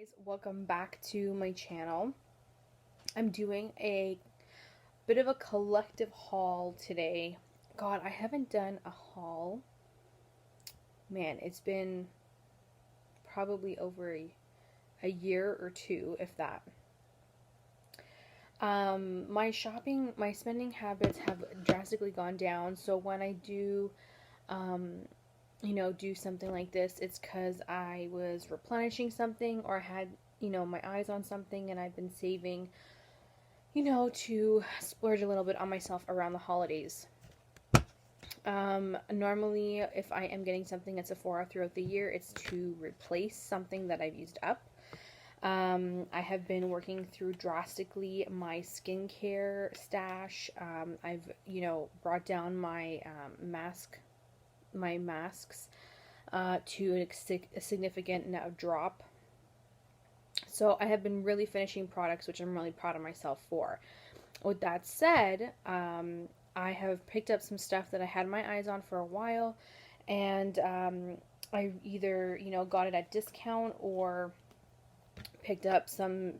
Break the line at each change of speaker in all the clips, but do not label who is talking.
guys, welcome back to my channel. I'm doing a bit of a collective haul today. God, I haven't done a haul. Man, it's been probably over a year or two, if that. My spending habits have drastically gone down. So when I do, um, do something like this, it's because I was replenishing something or had, my eyes on something and I've been saving to splurge a little bit on myself around the holidays. Normally, if I am getting something at Sephora throughout the year, it's to replace something that I've used up. I have been working through drastically my skincare stash. I've, brought down my masks to a significant now drop. So I have been really finishing products, which I'm really proud of myself for. With that said, I have picked up some stuff that I had my eyes on for a while, and I either got it at discount or picked up some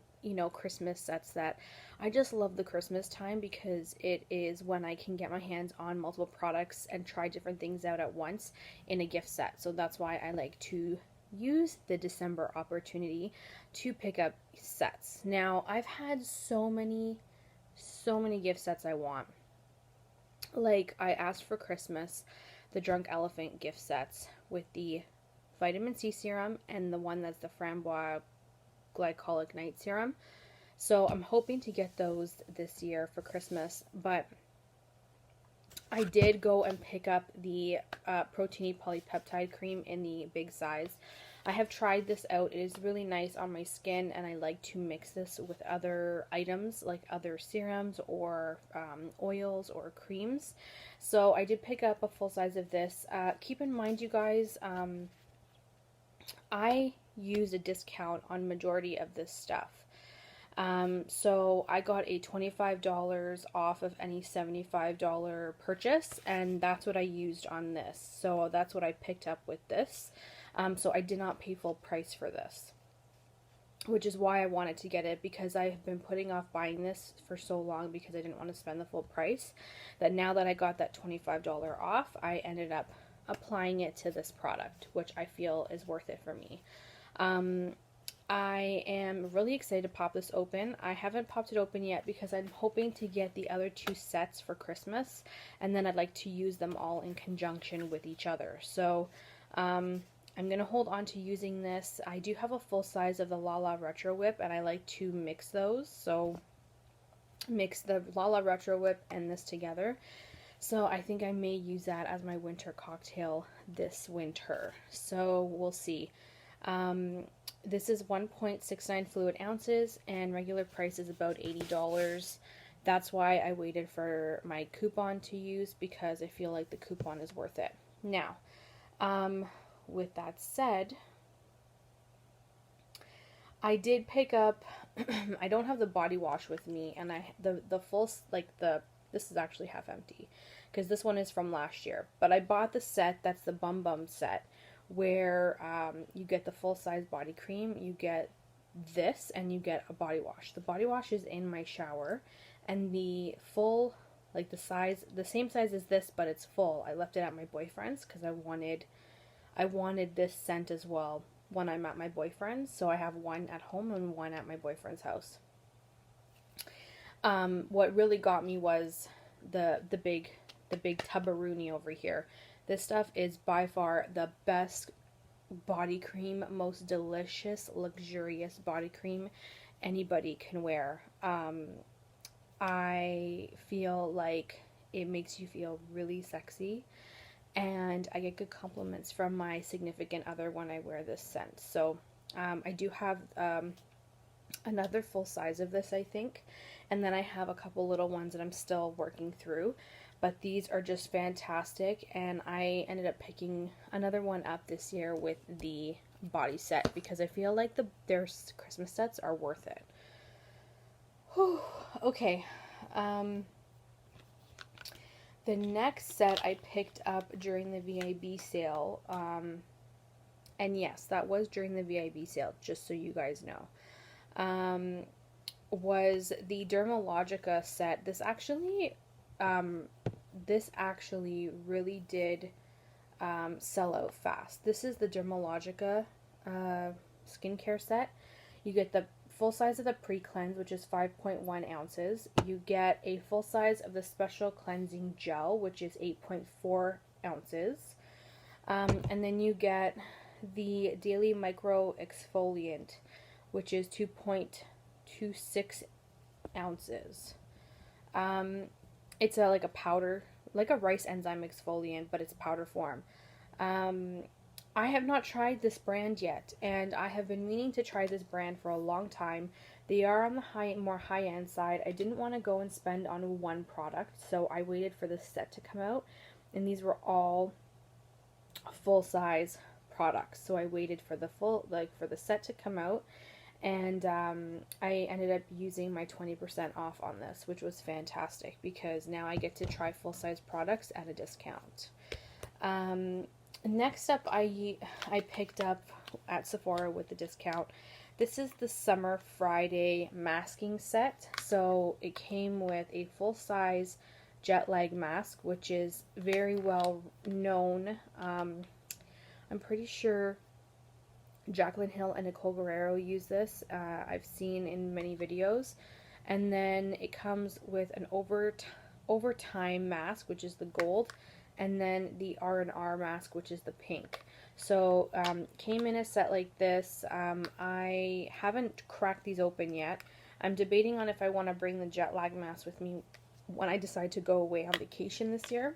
Christmas sets that I just love the Christmas time because it is when I can get my hands on multiple products and try different things out at once in a gift set. So that's why I like to use the December opportunity to pick up sets. Now, I've had so many gift sets I want. Like, I asked for Christmas the Drunk Elephant gift sets with the vitamin C serum and the one that's the Framboise glycolic night serum. So I'm hoping to get those this year for Christmas. But I did go and pick up the Protini polypeptide cream in the big size. I have tried this out. It is really nice on my skin, and I like to mix this with other items like other serums or oils or creams. So I did pick up a full size of this. Keep in mind, you guys, I use a discount on majority of this stuff. So I got a $25 off of any $75 purchase, and that's what I used on this. So that's what I picked up with this. So I did not pay full price for this, which is why I wanted to get it, because I have been putting off buying this for so long because I didn't want to spend the full price, that now that I got that $25 off, I ended up applying it to this product, which I feel is worth it for me. I am really excited to pop this open. I haven't popped it open yet because I'm hoping to get the other two sets for Christmas, and then I'd like to use them all in conjunction with each other. So I'm going to hold on to using this. I do have a full size of the Lala Retro Whip, and I like to mix those. So mix the Lala Retro Whip and this together. So I think I may use that as my winter cocktail this winter. So we'll see. This is 1.69 fluid ounces, and regular price is about $80. That's why I waited for my coupon to use, because I feel like the coupon is worth it. Now, with that said, I did pick up, I don't have the body wash with me, and the full, this is actually half empty, because this one is from last year, but I bought the set that's the Bum Bum set, where you get the full-size body cream, you get this, and you get a body wash. The body wash is in my shower, and the full, like the same size as this, but it's full. I left it at my boyfriend's because I wanted this scent as well when I'm at my boyfriend's, so I have one at home and one at my boyfriend's house. What really got me was the big tubbaroonie over here. This stuff is by far the best body cream, most delicious, luxurious body cream anybody can wear. I feel like it makes you feel really sexy, and I get good compliments from my significant other when I wear this scent. So I do have another full size of this, I think, and then I have a couple little ones that I'm still working through. But these are just fantastic, and I ended up picking another one up this year with the body set because I feel like their Christmas sets are worth it. Whew. Okay, the next set I picked up during the VIB sale. and yes, that was during the VIB sale, just so you guys know, was the Dermalogica set. Um, this actually really did sell out fast. This is the Dermalogica skincare set. You get the full size of the pre-cleanse, which is 5.1 ounces. You get a full size of the special cleansing gel, which is 8.4 ounces. And then you get the daily micro exfoliant, which is 2.26 ounces. It's like a powder, like a rice enzyme exfoliant, but it's powder form. I have not tried this brand yet, and I have been meaning to try this brand for a long time. They are on the more high-end side. I didn't want to go and spend on one product, so I waited for this set to come out, and these were all full-size products. So I waited for for the set to come out, and I ended up using my 20% off on this, which was fantastic because now I get to try full-size products at a discount. Next up, I picked up at Sephora with the discount. This is the Summer Friday masking set. So it came with a full-size jet lag mask, which is very well known. I'm pretty sure Jaclyn Hill and Nicole Guerrero use this. I've seen in many videos. And then it comes with an overtime mask, which is the gold, and then the R&R mask, which is the pink. So came in a set like this. I haven't cracked these open yet. I'm debating on if I want to bring the jet lag mask with me when I decide to go away on vacation this year,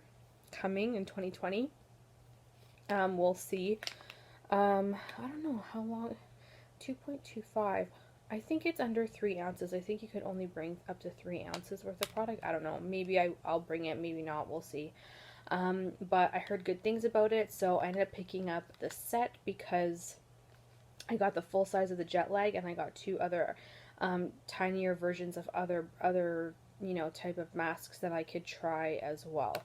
coming in 2020. We'll see. I don't know how long. 2.25. I think it's under 3 ounces. I think you could only bring up to 3 ounces worth of product. I don't know. Maybe I'll bring it. Maybe not. We'll see. But I heard good things about it, so I ended up picking up the set because I got the full size of the jet lag, and I got two other tinier versions of other type of masks that I could try as well.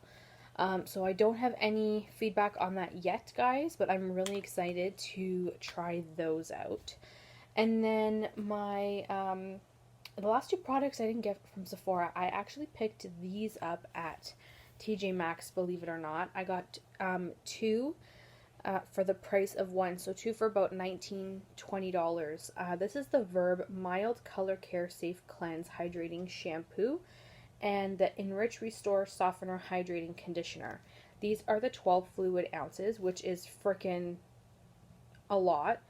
So I don't have any feedback on that yet, guys, but I'm really excited to try those out. And then my the last two products I didn't get from Sephora, I actually picked these up at TJ Maxx, believe it or not. I got two for the price of one, so two for about $19-20. This is the Verb Mild Color Care Safe Cleanse Hydrating Shampoo and the Enrich Restore Softener Hydrating Conditioner. These are the 12 fluid ounces, which is freaking a lot.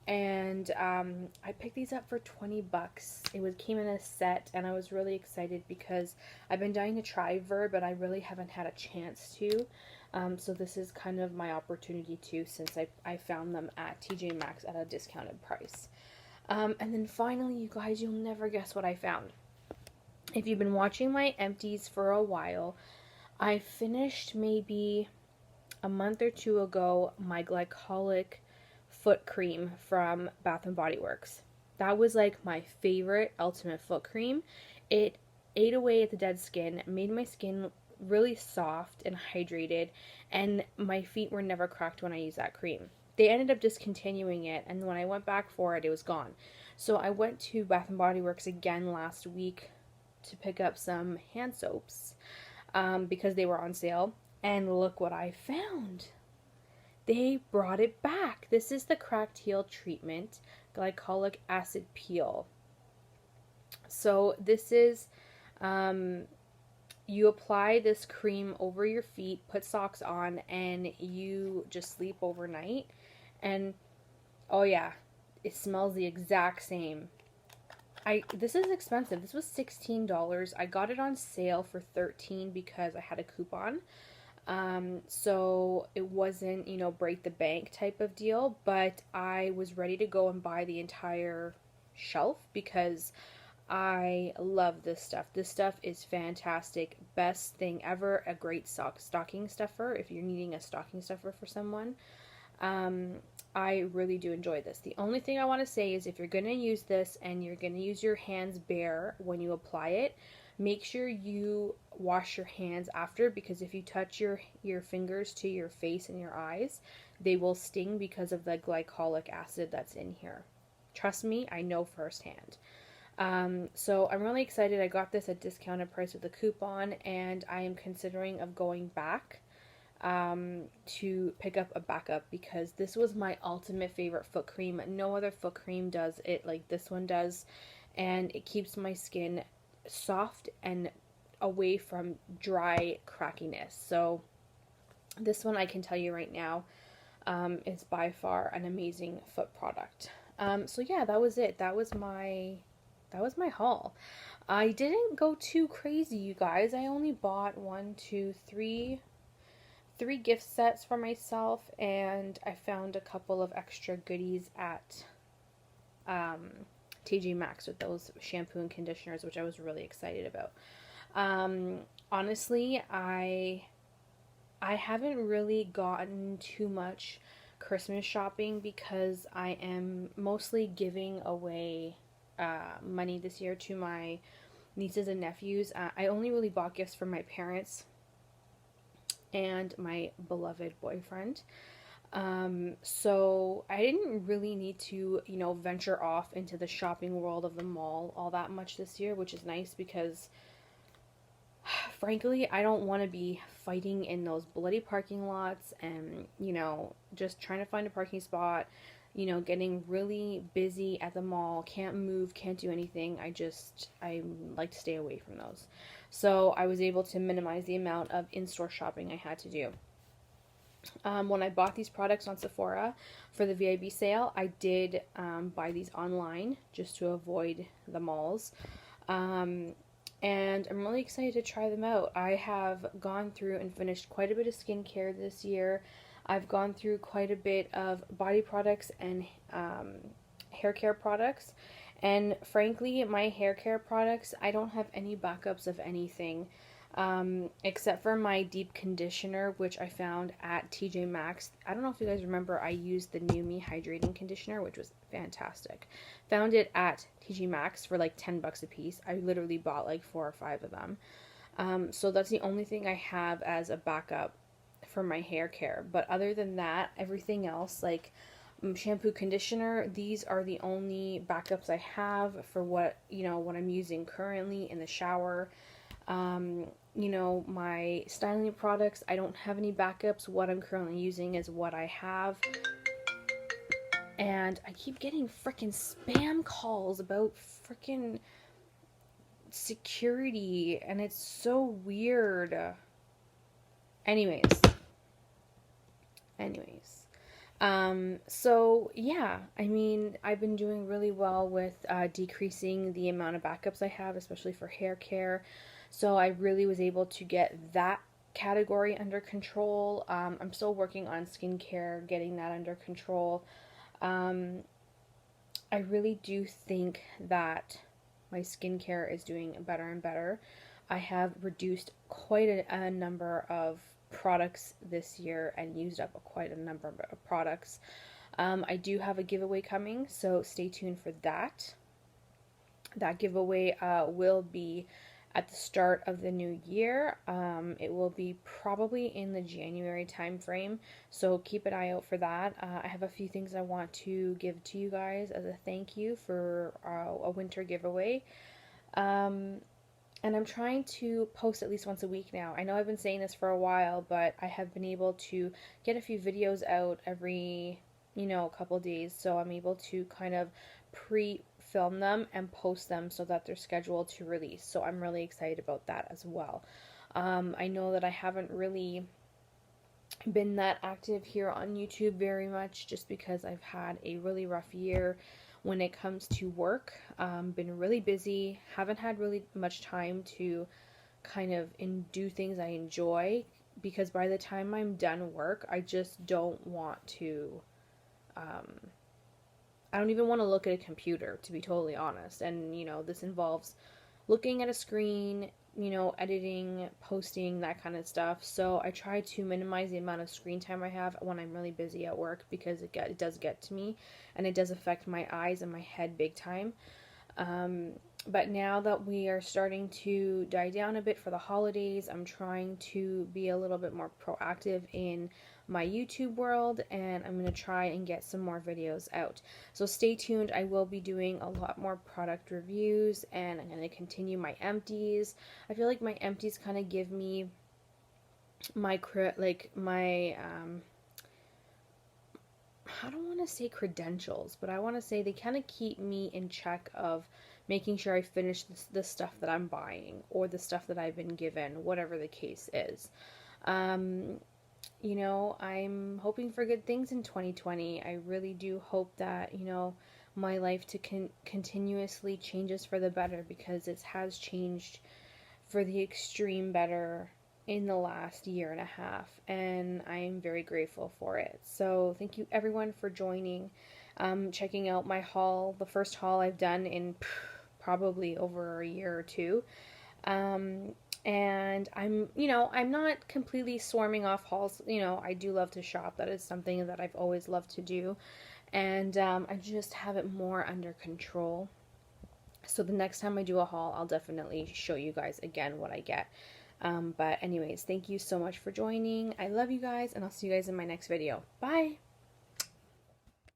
And I picked these up for $20. It came in a set, and I was really excited because I've been dying to try Verb, but I really haven't had a chance to. So this is kind of my opportunity too, since I found them at TJ Maxx at a discounted price. And then finally, you guys, you'll never guess what I found. If you've been watching my empties for a while, I finished maybe a month or two ago my glycolic foot cream from Bath and Body Works. That was like my favorite ultimate foot cream. It ate away at the dead skin, made my skin really soft and hydrated, and my feet were never cracked when I used that cream. They ended up discontinuing it, and when I went back for it, it was gone. So I went to Bath and Body Works again last week to pick up some hand soaps because they were on sale, and look what I found. They brought it back. This is the Cracked Heel Treatment Glycolic Acid Peel. So this is, you apply this cream over your feet, put socks on, and you just sleep overnight. And, oh yeah, it smells the exact same. This is expensive. This was $16. I got it on sale for $13 because I had a coupon. So it wasn't, break the bank type of deal, but I was ready to go and buy the entire shelf because I love this stuff. This stuff is fantastic. Best thing ever. A great stocking stuffer if you're needing a stocking stuffer for someone. I really do enjoy this. The only thing I want to say is if you're going to use this and you're going to use your hands bare when you apply it, make sure you wash your hands after, because if you touch your fingers to your face and your eyes, they will sting because of the glycolic acid that's in here. Trust me, I know firsthand. So I'm really excited. I got this at discounted price with a coupon, and I am considering of going back to pick up a backup, because this was my ultimate favorite foot cream. No other foot cream does it like this one does, and it keeps my skin soft and away from dry crackiness. So this one, I can tell you right now, is by far an amazing foot product. So yeah, that was it. That was my haul. I didn't go too crazy, you guys. I only bought three gift sets for myself, and I found a couple of extra goodies at TJ Maxx with those shampoo and conditioners, which I was really excited about. Honestly, I haven't really gotten too much Christmas shopping because I am mostly giving away money this year to my nieces and nephews. I only really bought gifts for my parents and my beloved boyfriend. So I didn't really need to, venture off into the shopping world of the mall all that much this year, which is nice because frankly, I don't want to be fighting in those bloody parking lots and, just trying to find a parking spot, getting really busy at the mall, can't move, can't do anything. I like to stay away from those. So I was able to minimize the amount of in-store shopping I had to do. When I bought these products on Sephora for the VIB sale, I did buy these online just to avoid the malls. And I'm really excited to try them out. I have gone through and finished quite a bit of skincare this year. I've gone through quite a bit of body products and hair care products. And frankly, my hair care products, I don't have any backups of anything. Except for my deep conditioner, which I found at TJ Maxx. I don't know if you guys remember, I used the New Me Hydrating Conditioner, which was fantastic. Found it at TJ Maxx for like $10 a piece. I literally bought like 4 or 5 of them. So that's the only thing I have as a backup for my hair care. But other than that, everything else, like shampoo, conditioner, these are the only backups I have for what I'm using currently in the shower. My styling products, I don't have any backups. What I'm currently using is what I have. And I keep getting freaking spam calls about freaking security, and it's so weird. Anyways. So yeah, I mean, I've been doing really well with decreasing the amount of backups I have, especially for hair care. So I really was able to get that category under control. I'm still working on skincare, getting that under control. I really do think that my skincare is doing better and better. I have reduced quite a number of products this year and used up quite a number of products. I do have a giveaway coming, so stay tuned for that. That giveaway will be at the start of the new year. It will be probably in the January time frame, so keep an eye out for that. I have a few things I want to give to you guys as a thank you for a winter giveaway. And I'm trying to post at least once a week now. I know I've been saying this for a while, but I have been able to get a few videos out every, couple days. So I'm able to kind of pre-film them and post them so that they're scheduled to release. So I'm really excited about that as well. I know that I haven't really been that active here on YouTube very much just because I've had a really rough year when it comes to work. Been really busy, haven't had really much time to kind of do things I enjoy, because by the time I'm done work, I just don't want to, I don't even want to look at a computer, to be totally honest. And, this involves looking at a screen, editing, posting, that kind of stuff. So I try to minimize the amount of screen time I have when I'm really busy at work, because it does get to me and it does affect my eyes and my head big time. But now that we are starting to die down a bit for the holidays, I'm trying to be a little bit more proactive in my YouTube world, and I'm going to try and get some more videos out. So stay tuned. I will be doing a lot more product reviews, and I'm going to continue my empties. I feel like my empties kind of give me my I don't want to say credentials, but I want to say they kind of keep me in check of making sure I finish the stuff that I'm buying or the stuff that I've been given, whatever the case is. You know, I'm hoping for good things in 2020. I really do hope that, you know, my life to continuously changes for the better, because it has changed for the extreme better in the last year and a half, and I'm very grateful for it. So thank you everyone for joining, checking out my haul, the first haul I've done in probably over a year or two. And I'm, you know, I'm not completely swarming off hauls. You know, I do love to shop. That is something that I've always loved to do. And I just have it more under control. So the next time I do a haul, I'll definitely show you guys again what I get. But anyways, thank you so much for joining. I love you guys, and I'll see you guys in my next video. Bye!